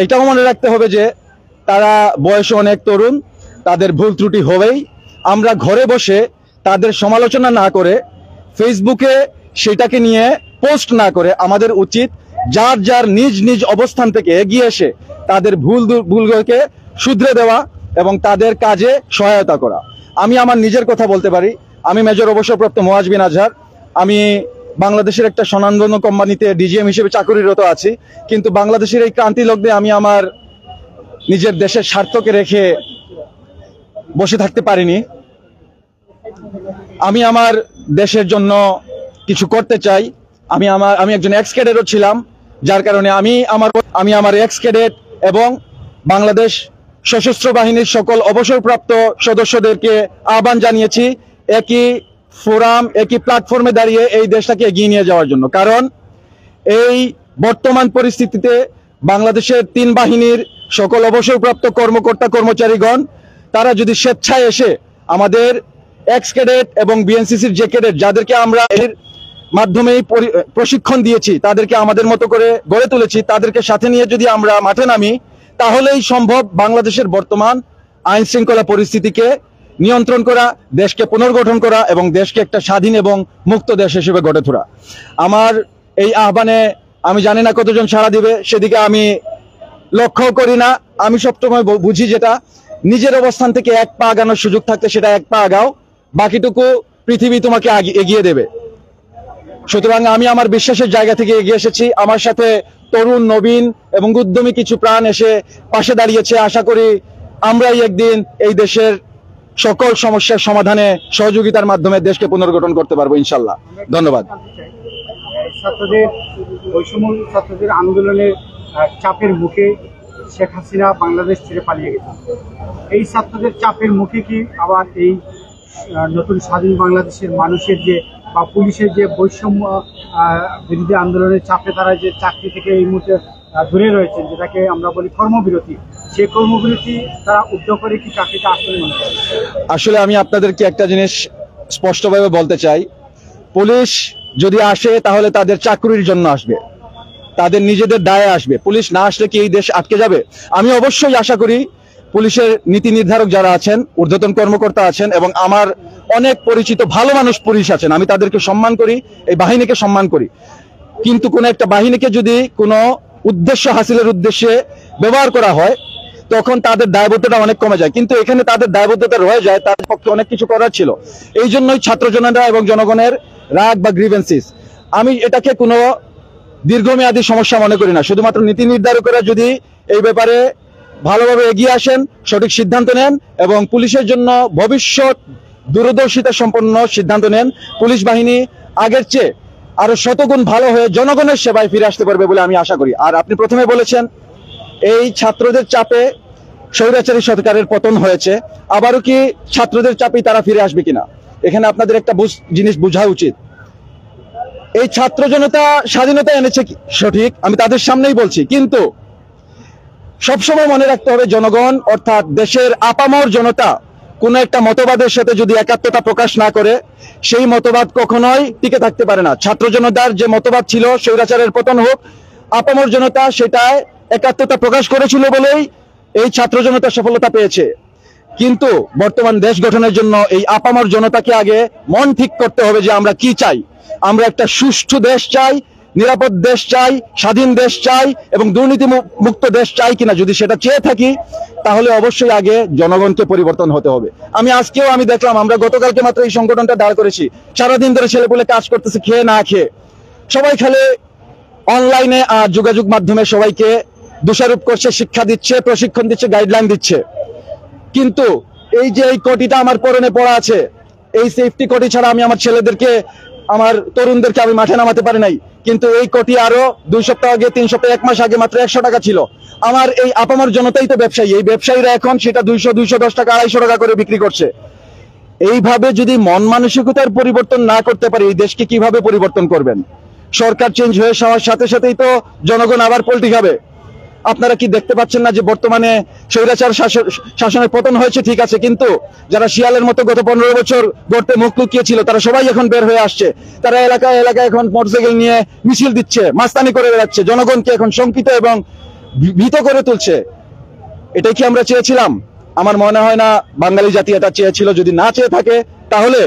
এটাও মনে রাখতে হবে যে তারা বয়সে অনেক তরুণ, তাদের ভুল ত্রুটি হবেই। আমরা ঘরে বসে তাদের সমালোচনা না করে, ফেসবুকে সেটাকে নিয়ে পোস্ট না করে, আমাদের উচিত যার যার নিজ নিজ অবস্থান থেকে এগিয়ে এসে তাদের ভুলগুলোকে শুধরে দেওয়া এবং তাদের কাজে সহায়তা করা। আমি আমার নিজের কথা বলতে পারি। আমি মেজর অবসরপ্রাপ্ত মোয়াজ বিন আজহার। আমি বাংলাদেশের একটা স্বনামধন্য কোম্পানিতে ডিজিএম হিসেবে চাকরিরত আছি, কিন্তু বাংলাদেশের এই ক্রান্তি লগ্নে আমি আমার নিজের দেশের স্বার্থকে রেখে বসে থাকতে পারিনি। আমি আমার দেশের জন্য কিছু করতে চাই। আমি একজন এক্স ক্যাডেটও ছিলাম, যার কারণে আমি আমার এক্স ক্যাডেট এবং বাংলাদেশ সশস্ত্র বাহিনীর সকল অবসরপ্রাপ্ত সদস্যদেরকে আহ্বান জানিয়েছি একই ফোরাম, একই প্ল্যাটফর্মে দাঁড়িয়ে এই দেশটাকে এগিয়ে নিয়ে যাওয়ার জন্য। কারণ এই বর্তমান পরিস্থিতিতে বাংলাদেশের 3 বাহিনীর সকল অবসরপ্রাপ্ত কর্মকর্তা কর্মচারীগণ তারা যদি স্বেচ্ছায় এসে আমাদের এক্স ক্যাডেট এবং বিএনসিসির যে ক্যাডেট যাদেরকে আমরা এর মাধ্যমেই প্রশিক্ষণ দিয়েছি, তাদেরকে আমাদের মতো করে গড়ে তুলেছি, তাদেরকে সাথে নিয়ে যদি আমরা মাঠে নামি, তাহলেই সম্ভব বাংলাদেশের বর্তমান আইন শৃঙ্খলা পরিস্থিতিকে নিয়ন্ত্রণ করা, দেশকে পুনর্গঠন করা এবং দেশকে একটা স্বাধীন এবং মুক্ত দেশ হিসেবে গড়ে তোলা। আমার এই আহ্বানে আমি জানি না কতজন সাড়া দিবে, সেদিকে আমি লক্ষ্য করি না। আমি সবসময় বুঝি যেটা নিজের অবস্থান থেকে এক পা আগানোর সুযোগ থাকতে সেটা এক পা আগাও, বাকিটুকু পৃথিবী তোমাকে এগিয়ে দেবে। সুতরাং আমি আমার বিশ্বাসের জায়গা থেকে এগিয়ে এসেছি। আমার সাথে তরুণ, নবীন এবং উদ্যমী কিছু প্রাণ এসে পাশে দাঁড়িয়েছে। আশা করি আমরাই একদিন এই দেশের সকল সমস্যার সমাধানে সহযোগিতার মাধ্যমে দেশকে পুনর্গঠন করতে পারবো ইনশাল্লাহ। ধন্যবাদ। ছাত্রদের আন্দোলনের চাপের মুখে শেখ হাসিনা বাংলাদেশ ছেড়ে পালিয়ে গেছে। এই ছাত্রদের চাপের মুখে কি আবার এই নতুন স্বাধীন বাংলাদেশের মানুষের যে বা পুলিশের যে বৈষম্য বিরোধী আন্দোলনের চাপে তারা যে চাকরি থেকে এই মুহূর্তে দূরে রয়েছেন, যেটাকে আমরা বলি কর্মবিরতি, সেই কর্মবিরতি তারা উদ্যোগ করে কি চাকরিটা আসলে মনে করে? আসলে আমি আপনাদেরকে একটা জিনিস স্পষ্টভাবে বলতে চাই, পুলিশ যদি আসে তাহলে তাদের চাকরির জন্য আসবে, তাদের নিজেদের দায়ে আসবে। পুলিশ না আসলে কি এই দেশ আটকে যাবে? আমি অবশ্যই আশা করি পুলিশের নীতি নির্ধারক যারা আছেন, ঊর্ধ্বতন কর্মকর্তা আছেন এবং আমার অনেক পরিচিত ভালো মানুষ পুলিশ আছেন, আমি তাদেরকে সম্মান করি, এই বাহিনীকে সম্মান করি। কিন্তু কোন একটা বাহিনীকে যদি কোনো উদ্দেশ্য হাসিলের উদ্দেশ্যে ব্যবহার করা হয় তখন তাদের দায়বদ্ধতা অনেক কমে যায়। কিন্তু এখানে তাদের দায়বদ্ধতা রয়ে যায়, তাদের পক্ষে অনেক কিছু করার ছিল। এই জন্যই ছাত্র জনতা এবং জনগণের রাগ বা গ্রিভেন্সিস। আমি এটাকে কোনো দীর্ঘমেয়াদী সমস্যা মনে করি না। শুধুমাত্র নীতি নির্ধারকরা যদি এই ব্যাপারে ভালোভাবে এগিয়ে আসেন, সঠিক সিদ্ধান্ত নেন এবং পুলিশের জন্য ভবিষ্যৎ দূরদর্শিতা সম্পন্ন সিদ্ধান্ত নেন, পুলিশ বাহিনী আগের চেয়ে আরো শতগুণ ভালো হয়ে জনগণের সেবায় ফিরে আসতে পারবে বলে আমি আশা করি। আর আপনি প্রথমে বলেছেন এই ছাত্রদের চাপে স্বৈরাচারী সরকারের পতন হয়েছে, আবারও কি ছাত্রদের চাপেই তারা ফিরে আসবে কিনা? এখানে আপনাদের একটা জিনিস বোঝা উচিত। এই ছাত্র জনতা স্বাধীনতা এনেছে সঠিক, আমি তাদের সামনেই বলছি, কিন্তু সবসময় মনে রাখতে হবে জনগণ অর্থাৎ দেশের আপামর জনতা কোন একটা মতবাদের সাথে যদি একাত্মতা প্রকাশ না করে, সেই মতবাদ কখনোই টিকে থাকতে পারে না। ছাত্র জনতার যে মতবাদ ছিল স্বৈরাচারের পতন হোক, আপামর জনতা সেটায় একাত্মতা প্রকাশ করেছিল বলেই এই ছাত্র জনতা সফলতা পেয়েছে। কিন্তু বর্তমান দেশ গঠনের জন্য এই আপামর জনতাকে আগে মন ঠিক করতে হবে যে আমরা কি চাই। আমরা একটা সুষ্ঠু দেশ চাই, নিরাপদ দেশ চাই, স্বাধীন দেশ চাই এবং দুর্নীতি মুক্ত দেশ চাই কিনা। যদি সেটা চেয়ে থাকি তাহলে অবশ্যই আগে জনগণকে পরিবর্তন হতে হবে। আমি দেখলাম, আমরা গতকালকে মাত্র এই সংগঠনটা দাঁড় করেছি, সারাদিন ধরে ছেলেপুলে কাজ করতেছে খেয়ে না খেয়ে, সবাই খেলে অনলাইনে আর যোগাযোগ মাধ্যমে সবাইকে দোষারোপ করছে, শিক্ষা দিচ্ছে, প্রশিক্ষণ দিচ্ছে, গাইডলাইন দিচ্ছে। কিন্তু এই যে এই কোটিটা আমার পরনে পড়া আছে, এই সেফটি কোটি ছাড়া আমি আমার ছেলেদেরকে, আমার তরুণদেরকে আমি মাঠে নামাতে পারি নাই। কিন্তু এই কোটি আরো 2 সপ্তাহ আগে, 3 সপ্তাহ, 1 মাস আগে মাত্র 100 টাকা ছিল। আমার এই আপামর জনতাই তো ব্যবসায়ী, এই ব্যবসায়ীরা এখন সেটা 200, 210 টাকা, 250 টাকা করে বিক্রি করছে। এইভাবে যদি মন মানসিকতার পরিবর্তন না করতে পারি, এই দেশকে কিভাবে পরিবর্তন করবেন? সরকার চেঞ্জ হয়ে যাওয়ার সাথে সাথেই তো জনগণ আবার পল্টি খাবে। আপনারা কি দেখতে পাচ্ছেন না যে বর্তমানে স্বৈরাচার শাসনের পতন হয়েছে? ঠিক আছে, কিন্তু যারা শিয়ালের মতো গত 15 বছর গড়তে মুখ লুকিয়েছিল তারা সবাই এখন বের হয়ে আসছে। তারা এলাকায় এখন মোটরসাইকেল নিয়ে মিছিল দিচ্ছে, মাস্তানি করে বেড়াচ্ছে, জনগণকে এখন শঙ্কিত এবং ভীত করে তুলছে। এটাই কি আমরা চেয়েছিলাম? আমার মনে হয় না বাঙালি জাতি এটা চেয়েছিল। যদি না চেয়ে থাকে তাহলে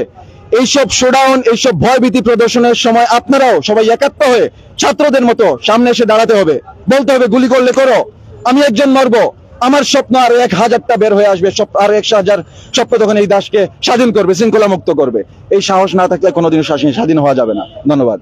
এইসব শোডাউন, এইসব ভয়ভীতি প্রদর্শনের সময় আপনারাও সবাই একাত্ম হয়ে ছাত্রদের মতো সামনে এসে দাঁড়াতে হবে, বলতে হবে গুলি করলে করো, আমি একজন মরবো, আমার স্বপ্ন আর 1000টা বের হয়ে আসবে, আর 100,000 স্বপ্ন তখন এই দেশকে স্বাধীন করবে, শৃঙ্খলা মুক্ত করবে। এই সাহস না থাকলে কোনোদিন স্বাধীন হওয়া যাবে না। ধন্যবাদ।